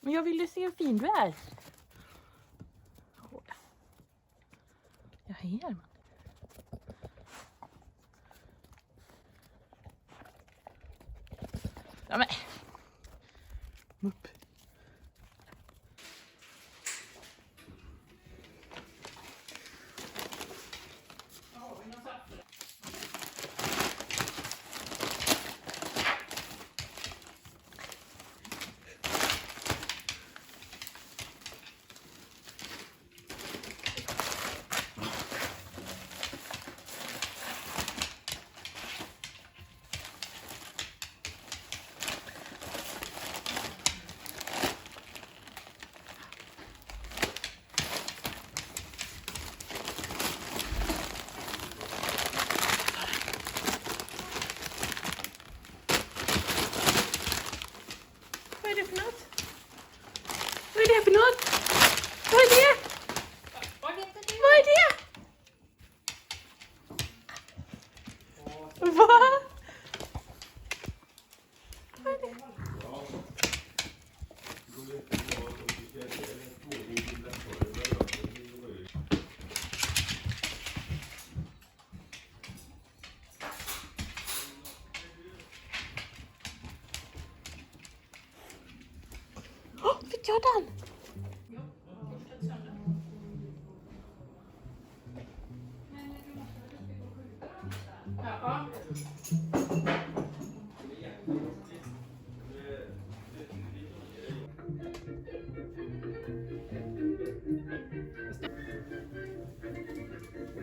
Men jag vill ju se hur fin du är. Ja, här man. Ja, men. Upp. Vad är det för något? Vad är det för något? Vad är det? Vad heter du? Vad är det? Va? Vad är det? Åh, fick jag den? Jo, jag har borstat sönder. Men du måste väl uppe och skjuta dem sen? Ja.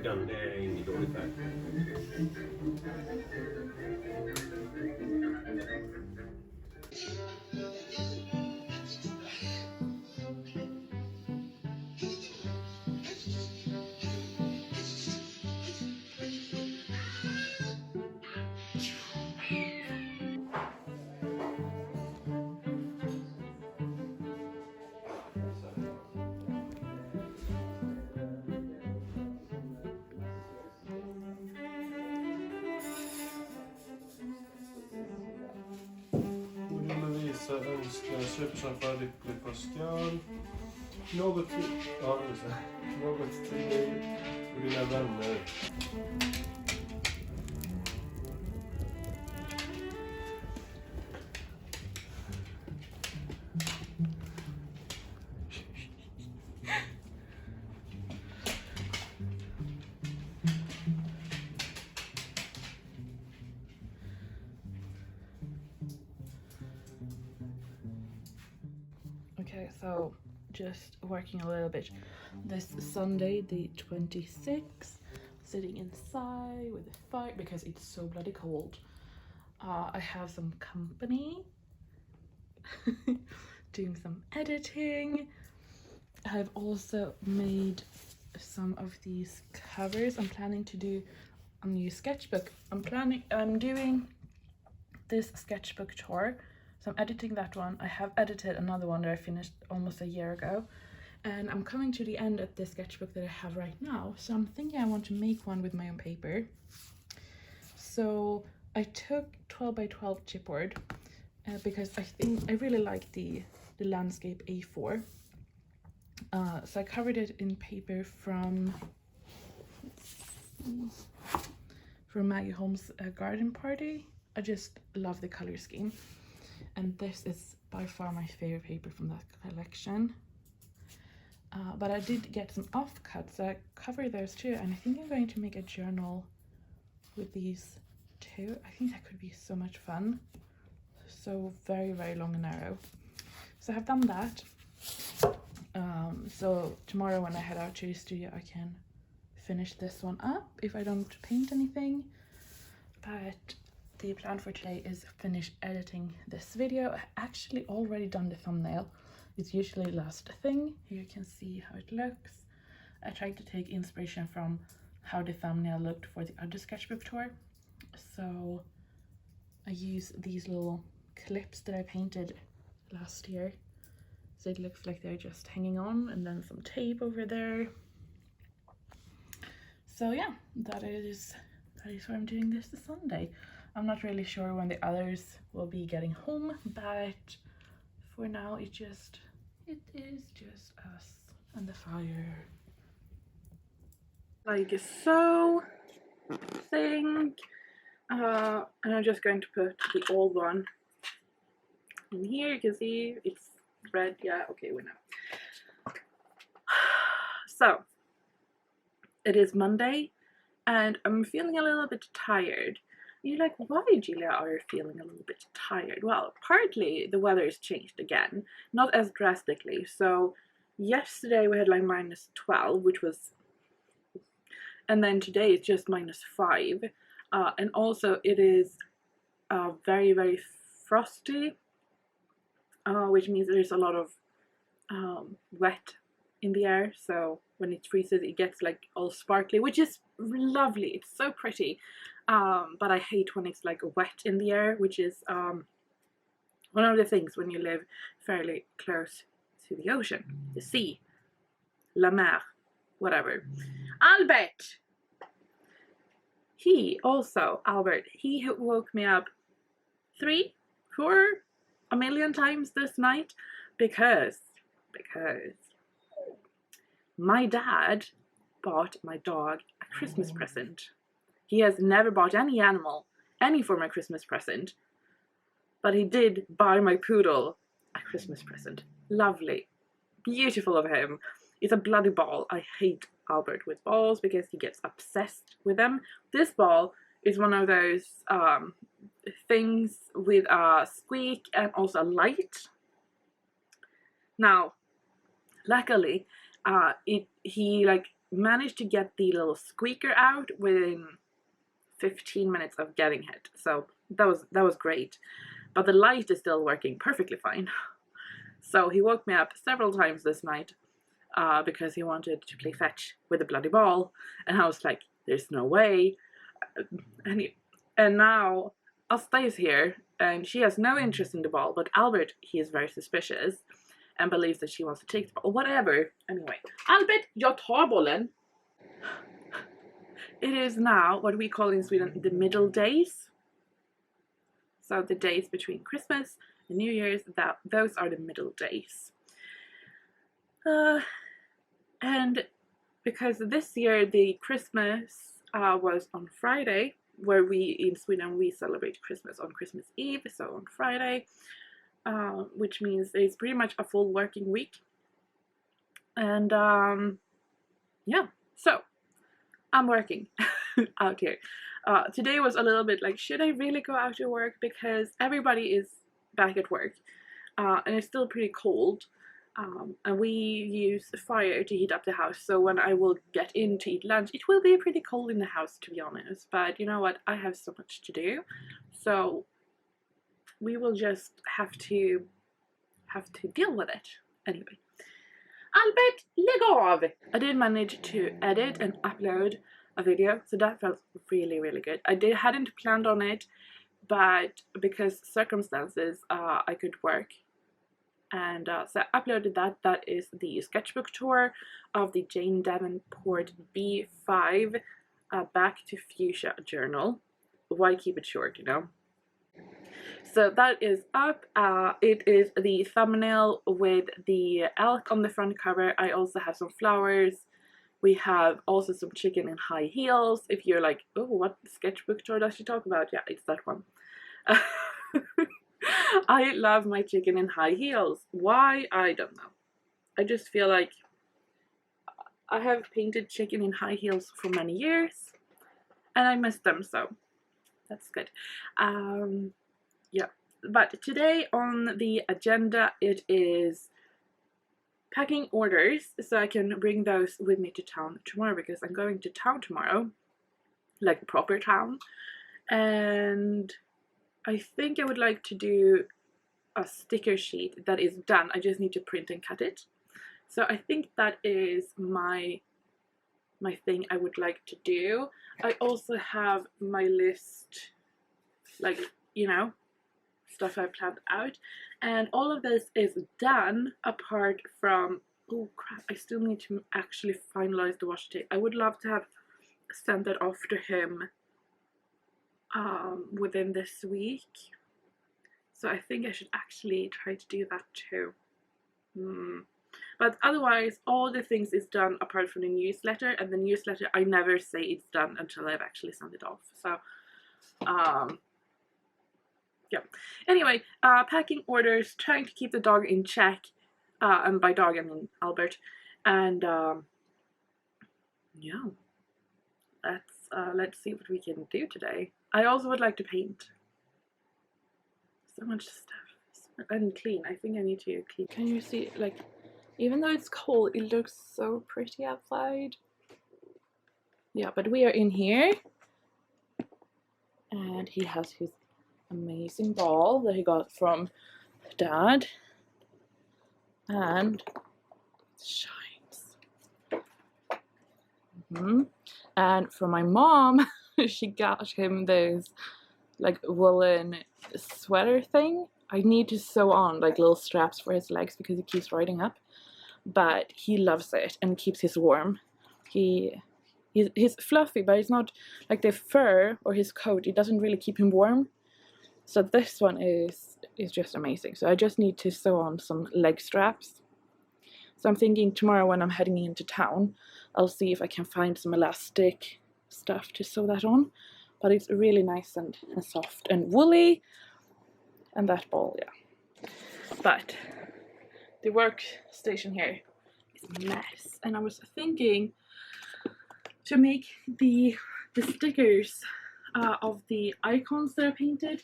Den är ingen dålig färg. Lovisa önskar supersafari lycklig Pascal. Något till dig och dina vänner. Okay, so just working a little bit. This Sunday, the 26th, sitting inside with a fire because it's so bloody cold. I have some company doing some editing. I've also made some of these covers. I'm planning to do a new sketchbook. I'm doing this sketchbook tour. So I'm editing that one. I have edited another one that I finished almost a year ago. And I'm coming to the end of the sketchbook that I have right now. So I'm thinking I want to make one with my own paper. So I took 12 by 12 chipboard because I think I really like the landscape A4. So I covered it in paper from Maggie Holmes' garden party. I just love the color scheme. And this is by far my favorite paper from that collection. But I did get some offcuts, so I covered those too. And I think I'm going to make a journal with these too. I think that could be so much fun. So very, very long and narrow. So I've done that. So tomorrow when I head out to the studio, I can finish this one up if I don't paint anything. But the plan for today is finish editing this video. I actually already done the thumbnail. It's usually last thing. Here you can see how it looks. I tried to take inspiration from how the thumbnail looked for the other sketchbook tour. So I use these little clips that I painted last year. So it looks like they're just hanging on, and then some tape over there. So yeah, that is why I'm doing this Sunday. I'm not really sure when the others will be getting home, but for now it is just us and the fire. Like so thing. And I'm just going to put the old one in here. You can see it's red. Yeah, okay, we know. So it is Monday and I'm feeling a little bit tired. You're like, why, Julia, are you feeling a little bit tired? Well, partly the weather has changed again, not as drastically. So yesterday we had like -12, which was, and then today it's just -5. And also it is very, very frosty, which means there's a lot of wet in the air. So when it freezes, it gets like all sparkly, which is lovely. It's so pretty. But I hate when it's like wet in the air, which is one of the things when you live fairly close to the ocean, the sea, la mer, whatever. Albert! Albert, he woke me up 3, 4, a million times this night because my dad bought my dog a Christmas present. He has never bought any animal any form of Christmas present, but he did buy my poodle a Christmas present. Lovely. Beautiful of him. It's a bloody ball. I hate Albert with balls because he gets obsessed with them. This ball is one of those things with a squeak and also a light. Now, luckily, he like managed to get the little squeaker out within 15 minutes of getting it, so that was great. But the light is still working perfectly fine. So he woke me up several times this night because he wanted to play fetch with the bloody ball, and I was like, there's no way. And now Asta is here and she has no interest in the ball, but Albert, he is very suspicious and believes that she wants to take the ball. Whatever. Anyway, Albert, jag tar bollen. It is now what we call in Sweden the Middledays. So the days between Christmas and New Year's, those are the Middledays. And because this year the Christmas was on Friday, where we in Sweden we celebrate Christmas on Christmas Eve, so on Friday, which means it's pretty much a full working week. And yeah, so I'm working out here. Today was a little bit like, should I really go out to work? Because everybody is back at work and it's still pretty cold. And we use fire to heat up the house, so when I will get in to eat lunch, it will be pretty cold in the house, to be honest. But you know what? I have so much to do, so we will just have to deal with it. Anyway, Albert, lägg av! I did manage to edit and upload a video, so that felt really, really good. Hadn't planned on it, but because circumstances, I could work. And so I uploaded that. That is the sketchbook tour of the Jane Davenport B5 Back to Fuchsia journal. Why keep it short, you know? So that is up. It is the thumbnail with the elk on the front cover. I also have some flowers. We have also some chicken in high heels. If you're like, oh, what sketchbook tour does she talk about? Yeah, it's that one. I love my chicken in high heels. Why? I don't know. I just feel like I have painted chicken in high heels for many years and I miss them, so that's good. Yeah, but today on the agenda it is packing orders so I can bring those with me to town tomorrow, because I'm going to town tomorrow, like proper town, and I think I would like to do a sticker sheet that is done. I just need to print and cut it. So I think that is my thing I would like to do. I also have my list, like, you know, stuff I've planned out. And all of this is done apart from, oh crap, I still need to actually finalize the washi tape. I would love to have sent that off to him within this week. So I think I should actually try to do that too. But otherwise, all the things is done apart from the newsletter, and the newsletter I never say it's done until I've actually sent it off. So yeah. Anyway, packing orders, trying to keep the dog in check, and by dog I mean Albert, and yeah, let's see what we can do today. I also would like to paint. So much stuff and clean. I think I need to clean. Can you see, like, even though it's cold, it looks so pretty outside. Yeah, but we are in here, and he has his amazing ball that he got from Dad, and it shines. And from my mom, she got him this like woolen sweater thing. I need to sew on like little straps for his legs because he keeps riding up, but he loves it and keeps his warm. He's fluffy, but it's not like the fur or his coat. It doesn't really keep him warm. So this one is just amazing. So I just need to sew on some leg straps. So I'm thinking tomorrow when I'm heading into town, I'll see if I can find some elastic stuff to sew that on. But it's really nice and soft and woolly. And that ball, yeah. But the workstation here is a mess. And I was thinking to make the stickers of the icons that I painted.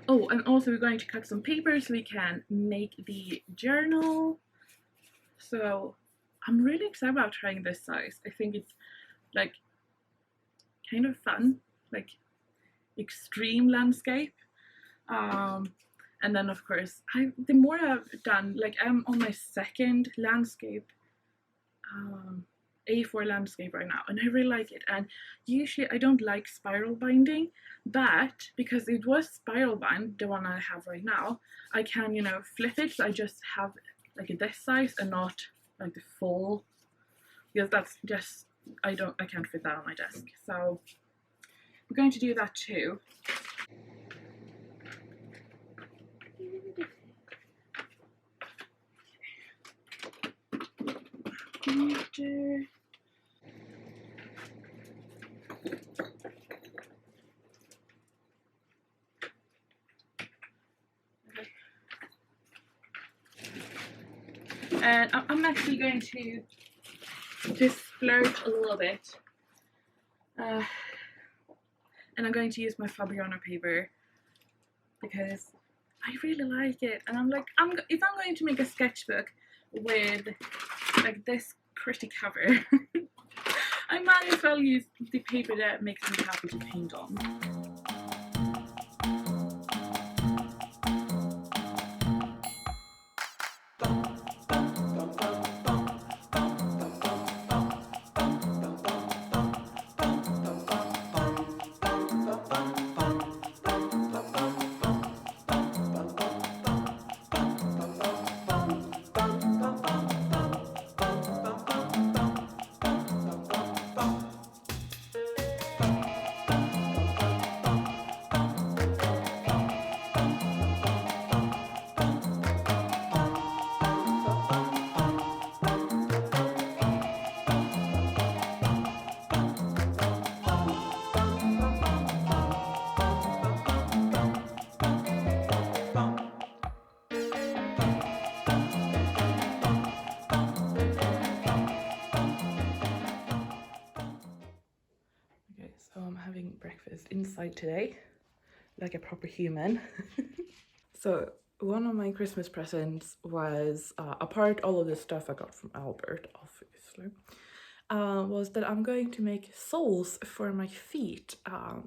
Oh, and also we're going to cut some paper so we can make the journal. So I'm really excited about trying this size. I think it's like kind of fun, like extreme landscape. And then of course, the more I've done, like I'm on my second landscape, A4 landscape right now, and I really like it. And usually I don't like spiral binding, but because it was spiral bind, the one I have right now, I can, you know, flip it, so I just have like this size and not like the full, because that's just, I can't fit that on my desk. So I'm going to do that too. And I'm actually going to just splurge a little bit, and I'm going to use my Fabriano paper because I really like it. And I'm like, if I'm going to make a sketchbook with like this pretty cover, I might as well use the paper that makes me happy to paint on. So I'm having breakfast inside today, like a proper human. So one of my Christmas presents was, apart all of the stuff I got from Albert, obviously, was that I'm going to make soles for my feet.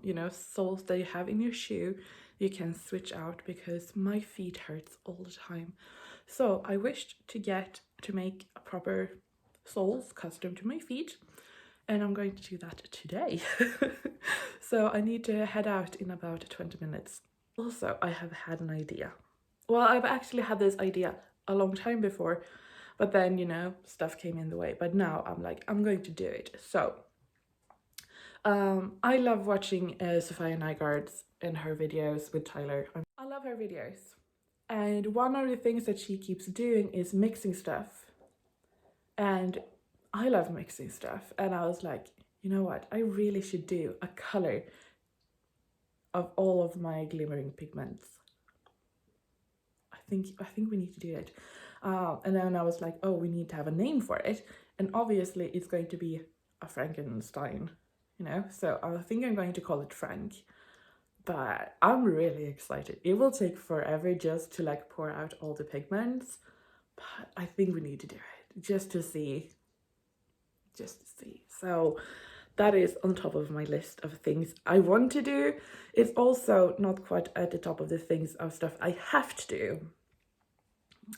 You know, soles that you have in your shoe, you can switch out because my feet hurts all the time. So I wished to make a proper soles custom to my feet. And I'm going to do that today. So I need to head out in about 20 minutes. Also, I have had an idea. Well, I've actually had this idea a long time before, but then, you know, stuff came in the way. But now I'm like, I'm going to do it. So I love watching Sofia Nygaard's in her videos with Tyler. I love her videos. And one of the things that she keeps doing is mixing stuff. And I love mixing stuff. And I was like, you know what? I really should do a color of all of my glimmering pigments. I think we need to do it. And then I was like, oh, we need to have a name for it. And obviously it's going to be a Frankenstein, you know? So I think I'm going to call it Frank. But I'm really excited. It will take forever just to like pour out all the pigments. But I think we need to do it just to see. So that is on top of my list of things I want to do. It's also not quite at the top of the things of stuff I have to do.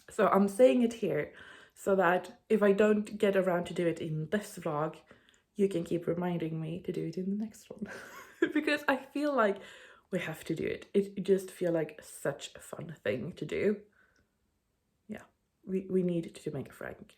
So I'm saying it here so that if I don't get around to do it in this vlog, you can keep reminding me to do it in the next one. Because I feel like we have to do it. It just feels like such a fun thing to do. Yeah, we need to make a Frank.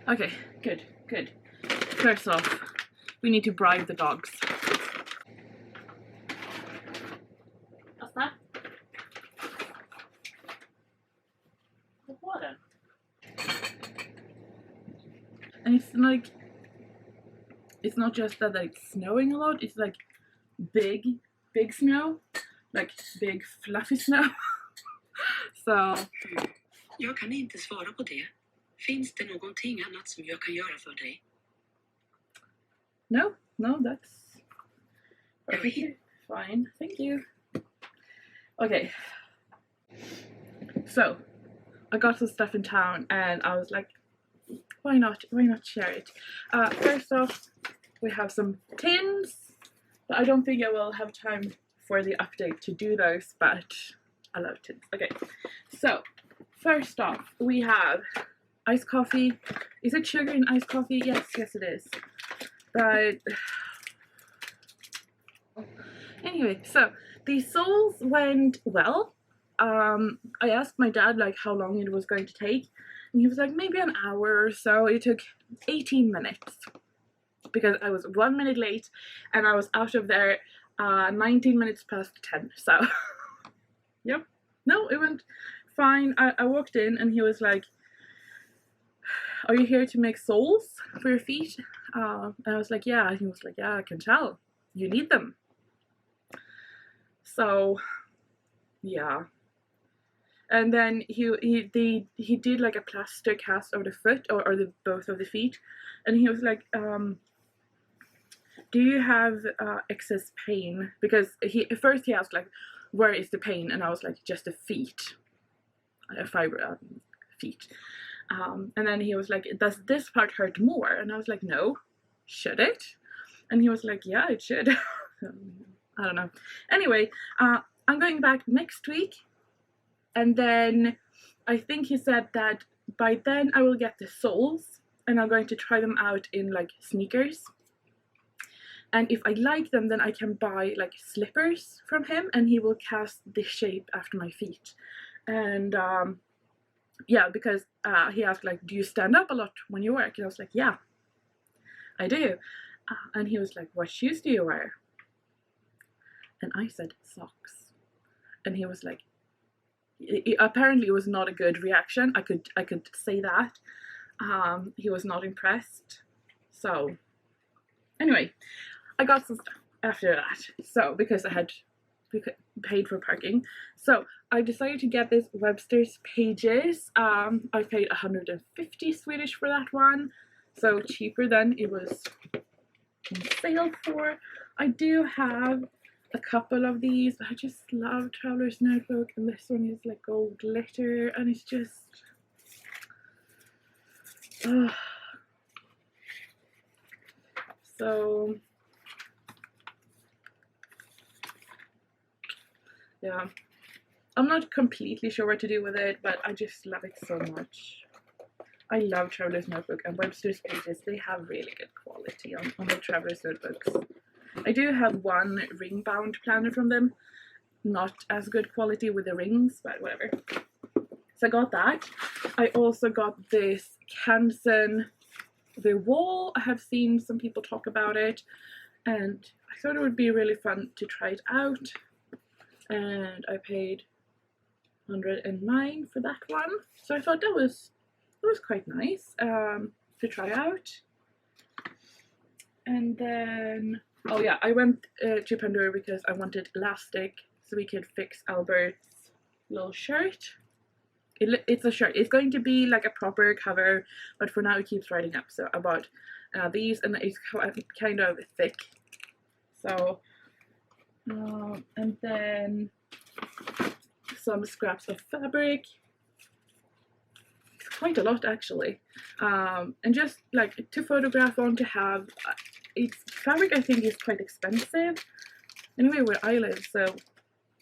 Okay, good. First off, we need to bribe the dogs. What's that? The water. And it's like, it's not just that it's snowing a lot, it's like big snow. Like big fluffy snow. So... Jag kan inte svara på det. Finns det någonting annat som jag kan göra för dig? No, that's perfectly fine. Thank you. Okay. So, I got some stuff in town and I was like, why not share it? First off, we have some tins, but I don't think I will have time for the update to do those, but I love tins. Okay, so first off, we have iced coffee. Is it sugar in iced coffee? Yes it is. But anyway, so the soles went well. I asked my dad like how long it was going to take, and he was like maybe an hour or so. It took 18 minutes because I was 1 minute late and I was out of there 19 minutes past 10. So yep, no, it went fine. I walked in and he was like, are you here to make soles for your feet? And I was like, yeah. And he was like, yeah, I can tell. You need them. So, yeah. And then he did like a plaster cast of the foot or the both of the feet. And he was like, do you have excess pain? Because first he asked like, where is the pain? And I was like, just the feet. Feet. And then he was like, does this part hurt more? And I was like, no. Should it? And he was like, yeah, it should. I don't know. Anyway, I'm going back next week. And then I think he said that by then I will get the soles. And I'm going to try them out in like sneakers. And if I like them, then I can buy like slippers from him. And he will cast the shape after my feet. And yeah, because he asked like, do you stand up a lot when you work? And I was like, yeah, I do. And he was like, what shoes do you wear? And I said socks. And he was like, apparently it was not a good reaction. I could say that. He was not impressed. So anyway, I got some stuff after that. So because I had paid for parking, so I decided to get this Webster's Pages. I paid 150 Swedish for that one, so cheaper than it was on sale for. I do have a couple of these, but I just love Traveler's Notebook, and this one is like gold glitter, and it's just So yeah, I'm not completely sure what to do with it, but I just love it so much. I love Traveler's Notebook, and Webster's Pages, they have really good quality on the Traveler's Notebooks. I do have one ring bound planner from them, not as good quality with the rings, but whatever. So I got that. I also got this Canson The Wall. I have seen some people talk about it, and I thought it would be really fun to try it out. And I paid 109 for that one. So I thought that was quite nice to try out. And then, oh yeah, I went to Pandora because I wanted elastic so we could fix Albert's little shirt. It's a shirt. It's going to be like a proper cover, but for now it keeps riding up. So I bought these, and it's kind of thick. So, and then some scraps of fabric. It's quite a lot actually, and just like to photograph on, to have. It's fabric I think is quite expensive. Anyway, where I live, so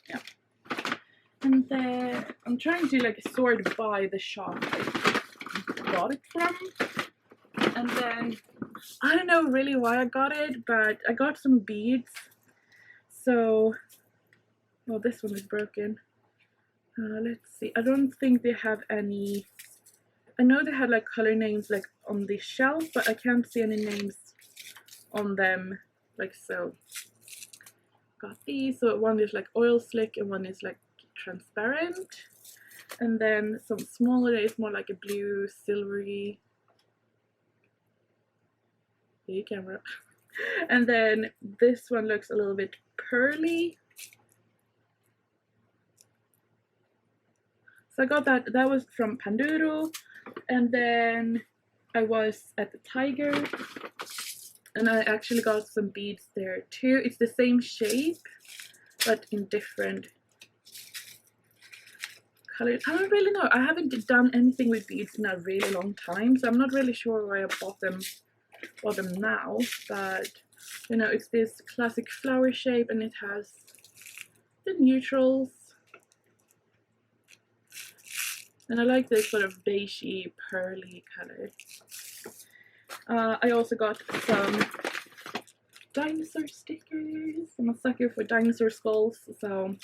yeah. And then I'm trying to like sort by the shop I got it from. And then I don't know really why I got it, but I got some beads. So, well, this one is broken. Let's see. I don't think they have any. I know they had like color names like on the shelf, but I can't see any names on them, like so. Got these. So one is like oil slick and one is like transparent, and then some smaller is more like a blue silvery. Hey camera. And then this one looks a little bit pearly. So I got that. That was from Panduro. And then I was at the Tiger, and I actually got some beads there too. It's the same shape, but in different colors. I don't really know. I haven't done anything with beads in a really long time, so I'm not really sure why I bought them now. But you know, it's this classic flower shape, and it has the neutrals. And I like this sort of beigey, pearly color. I also got some dinosaur stickers. I'm a sucker for dinosaur skulls. So,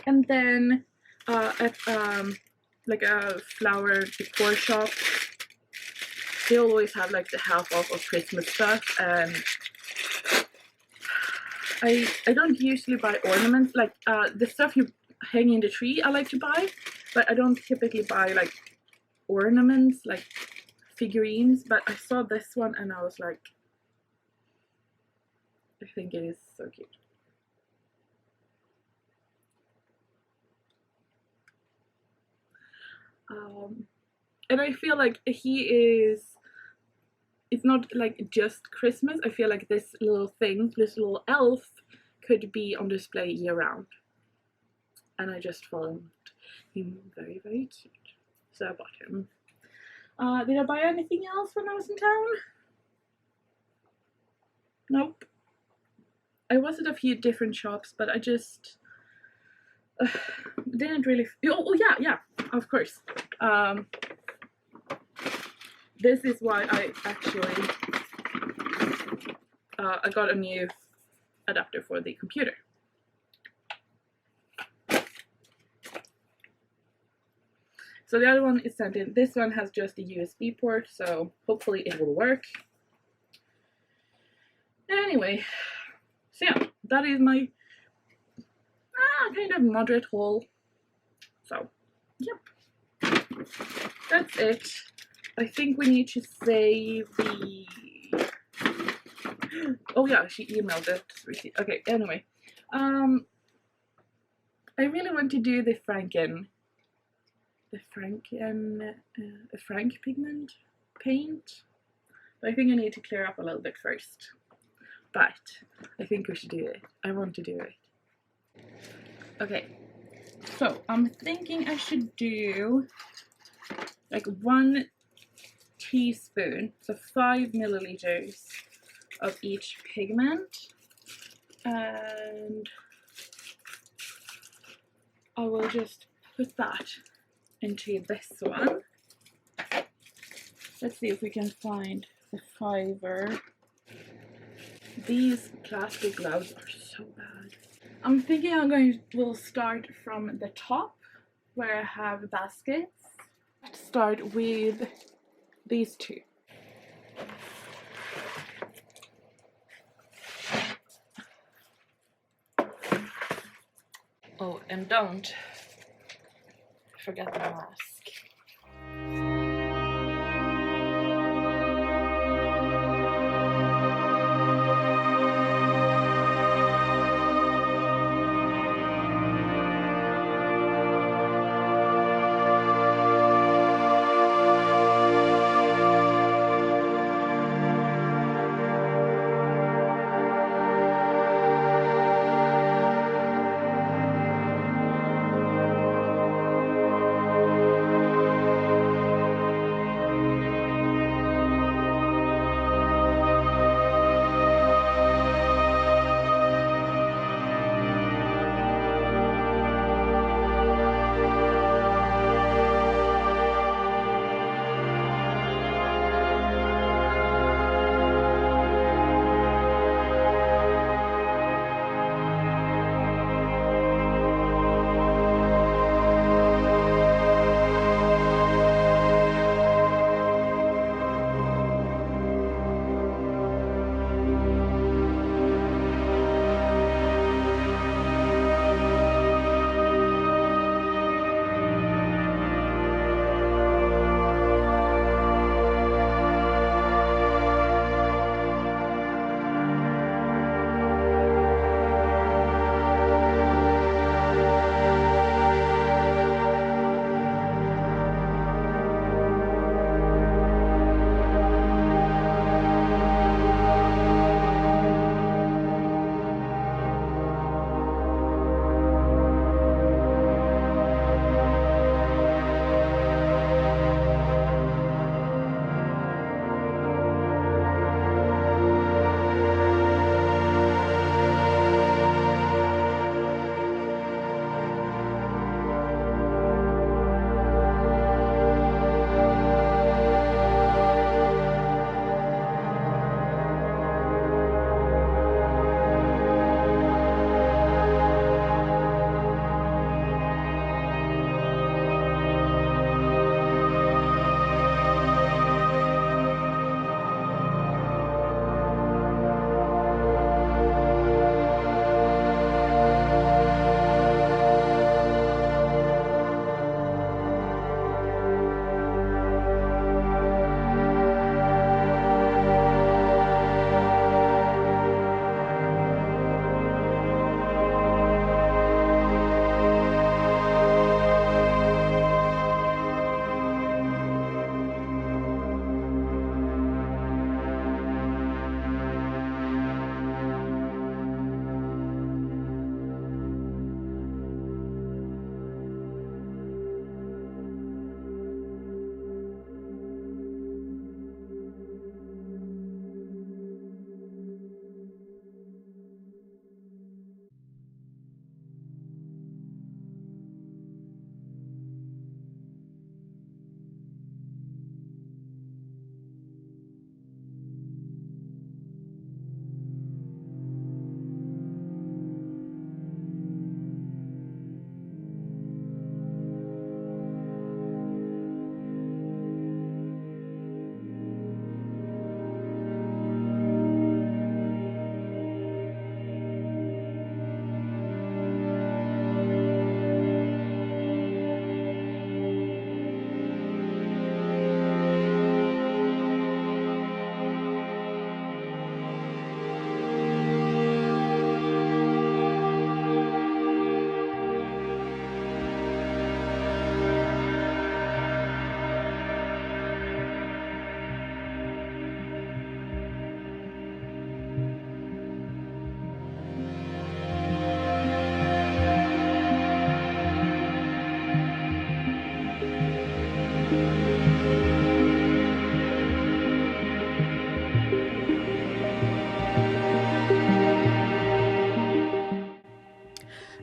and then at like a flower decor shop, they always have like the half off of Christmas stuff, and I don't usually buy ornaments like the stuff you hang in the tree. I like to buy, but I don't typically buy like ornaments like figurines. But I saw this one and I was like, I think it is so cute. And I feel like it's not like just Christmas. I feel like this little thing, this little elf, could be on display year round. And I just found him very, very cute. So I bought him. Did I buy anything else when I was in town? Nope. I was at a few different shops, but I just didn't really. Oh yeah, of course. This is why I actually I got a new adapter for the computer. So the other one is sent in. This one has just a USB port, so hopefully it will work. Anyway, so yeah, that is my kind of moderate haul. So, yep, that's it. I think we need to save the. Oh yeah, she emailed it. Okay, anyway, I really want to do the Frank pigment paint, but I think I need to clear up a little bit first. But I think we should do it. I want to do it. Okay, so I'm thinking I should do like one teaspoon, so 5 milliliters of each pigment, and I will just put that into this one. Let's see if we can find the fiber. These plastic gloves are so bad. I'm thinking we'll start from the top where I have baskets. Let's start with these two. Oh, and don't forget the mask.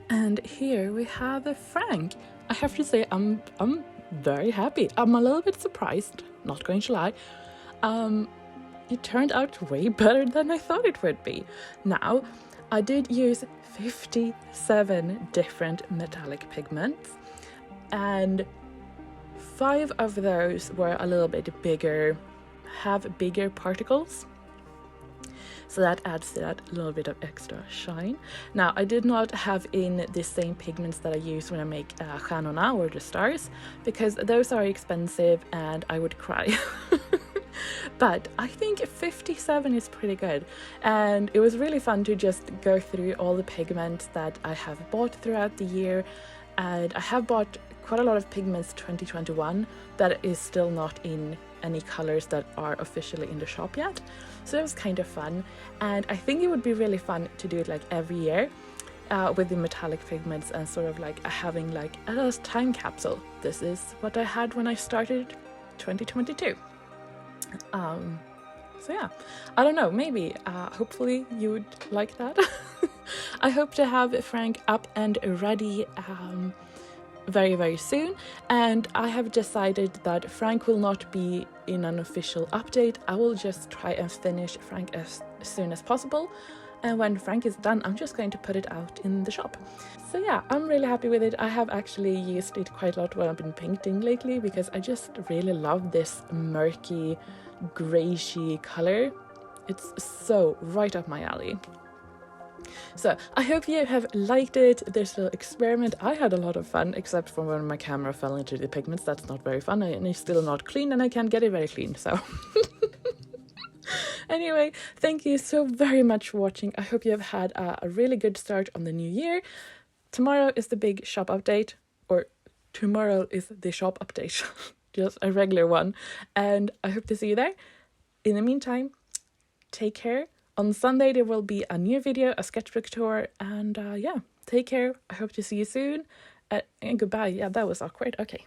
And here we have Frank. I have to say I'm very happy. I'm a little bit surprised, not going to lie. It turned out way better than I thought it would be. Now, I did use 57 different metallic pigments, and 5 of those were a little bit bigger, have bigger particles. So that adds that little bit of extra shine. Now, I did not have in the same pigments that I use when I make stjärnorna or the stars, because those are expensive and I would cry. But I think 57 is pretty good, and it was really fun to just go through all the pigments that I have bought throughout the year. And I have bought quite a lot of pigments 2021 that is still not in any colors that are officially in the shop yet, so it was kind of fun. And I think it would be really fun to do it like every year with the metallic pigments, and sort of like having like a time capsule. This is what I had when I started 2022. So yeah, I don't know, maybe hopefully you would like that. I hope to have Frank up and ready very, very soon, and I have decided that Frank will not be in an official update. I will just try and finish Frank as soon as possible, and when Frank is done, I'm just going to put it out in the shop. So yeah, I'm really happy with it. I have actually used it quite a lot when I've been painting lately, because I just really love this murky, grayish color. It's so right up my alley. So I hope you have liked it, this little experiment. I had a lot of fun, except for when my camera fell into the pigments. That's not very fun, and it's still not clean, and I can't get it very clean, so... Anyway, thank you so very much for watching. I hope you have had a really good start on the new year. Tomorrow is the big shop update, or tomorrow is the shop update, just a regular one, and I hope to see you there. In the meantime, take care. On Sunday there will be a new video, a sketchbook tour, and yeah, take care. I hope to see you soon, and goodbye. Yeah, that was awkward. Okay.